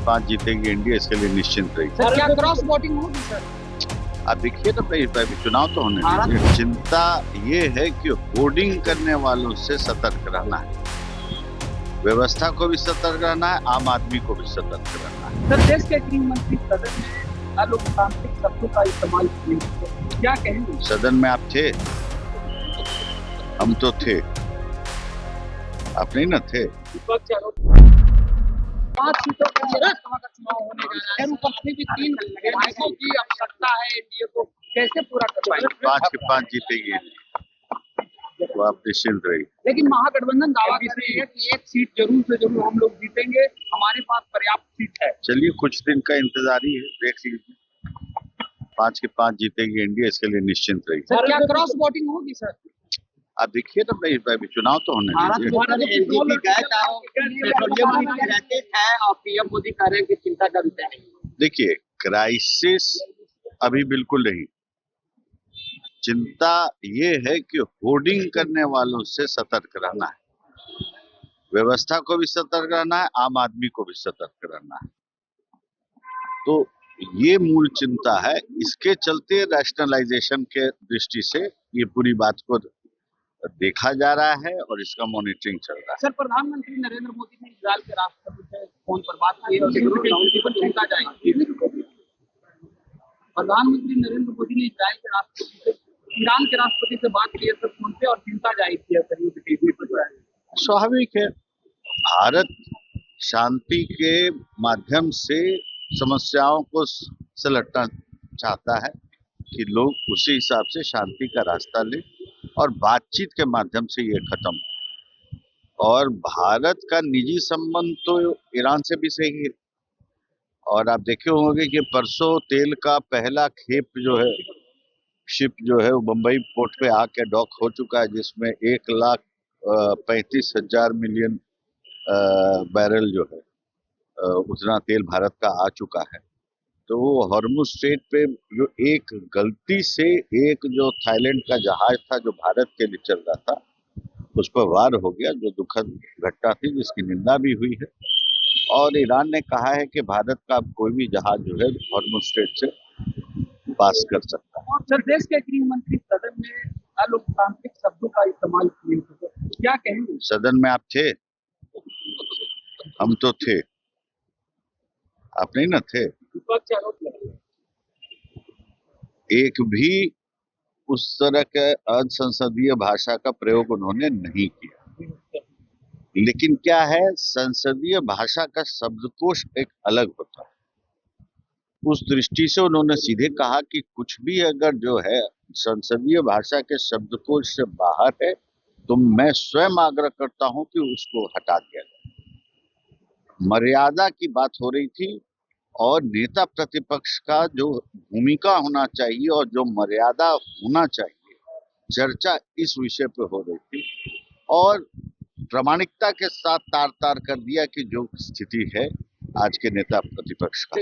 5 जीतेगी इंडिया, इसके लिए निश्चिंत रहिए। सर क्या क्रॉस वोटिंग होगी सर? आप देखिए तो भाई चुनाव तो होने दीजिए। चिंता ये है कि होर्डिंग करने वालों से सतर्क रहना है, व्यवस्था को भी सतर्क रहना है, आम आदमी को भी सतर्क रहना है। सर देश के गृह मंत्री सदन में अलोकतांत्रिक शब्दों का इस्तेमाल किए, क्या कहेंगे? सदन में आप थे, हम तो थे, आप नहीं ना थे। विपक्ष आरोप 5 सीटों पर लोकसभा का चुनाव होने जा रहा है, उपस्थित भी 3 विधायकों की आवश्यकता है, एनडीए को कैसे पूरा कर पाएंगे? 5 की 5 जीतेगी इंडिया, तो आप निश्चिंत रहिए। लेकिन महागठबंधन दावा कर रही है कि एक सीट जरूर से जरूर हम लोग जीतेंगे, हमारे पास पर्याप्त सीट है। चलिए कुछ दिन का इंतजार ही है, देख लीजिए। 5 की 5 जीतेगी इंडिया, इसके लिए निश्चिंत रहिए। सर क्या क्रॉस वोटिंग होगी सर? आप देखिए तो भाई चुनाव तो होने दीजिए। और पीएम मोदी कह रहे हैं कि चिंता का विषय नहीं। देखिए क्राइसिस अभी बिल्कुल नहीं, चिंता ये है कि होर्डिंग करने वालों से सतर्क रहना है, व्यवस्था को भी सतर्क रहना है, आम आदमी को भी सतर्क रहना है। तो ये मूल चिंता है, इसके चलते रैशनलाइजेशन के दृष्टि से ये पूरी बात को देखा जा रहा है और इसका मॉनिटरिंग चल रहा है। सर प्रधानमंत्री नरेंद्र मोदी ने इजराइल के राष्ट्रपति से फोन पर बात की और सिक्योरिटी पर चिंता जाहिर की। प्रधानमंत्री नरेंद्र मोदी ने इजराइल के राष्ट्रपति से, ईरान के राष्ट्रपति से बात की है फोन पे और चिंता जाहिर की है सर टीवी पर। स्वाभाविक है, भारत शांति के माध्यम से समस्याओं को सुलझाना चाहता है कि लोग उसी हिसाब से शांति का रास्ता लें और बातचीत के माध्यम से ये खत्म हो। और भारत का निजी संबंध तो ईरान से भी सही है, और आप देखे होंगे कि परसों तेल का पहला खेप जो है, शिप जो है वो बम्बई पोर्ट पे आके डॉक हो चुका है, जिसमें 1,35,000 मिलियन बैरल जो है उतना तेल भारत का आ चुका है। तो वो हॉर्मुज स्ट्रेट पे जो एक गलती से एक जो थाईलैंड का जहाज था जो भारत के लिए चल रहा था, उस पर वार हो गया, जो दुखद घटना थी जिसकी निंदा भी हुई है। और ईरान ने कहा है कि भारत का कोई भी जहाज जो है हॉर्मुज स्ट्रेट से पास कर सकता है। सर देश के गृह मंत्री सदन में अलोकतांत्रिक शब्दों का इस्तेमाल किए, क्या कहेंगे? सदन में आप थे, हम तो थे, आप नहीं ना थे। विपक्ष आरोप लगा एक भी उस तरह के असंसदीय भाषा का प्रयोग उन्होंने नहीं किया। लेकिन क्या है, संसदीय भाषा का शब्दकोश एक अलग होता है। उस दृष्टि से उन्होंने सीधे कहा कि कुछ भी अगर जो है संसदीय भाषा के शब्दकोश से बाहर है तो मैं स्वयं आग्रह करता हूं कि उसको हटा दिया जाए। मर्यादा की बात हो रही थी और नेता प्रतिपक्ष का जो भूमिका होना चाहिए और जो मर्यादा होना चाहिए, चर्चा इस विषय पर हो रही थी और प्रामाणिकता के साथ तार तार कर दिया कि जो स्थिति है आज के नेता प्रतिपक्ष का।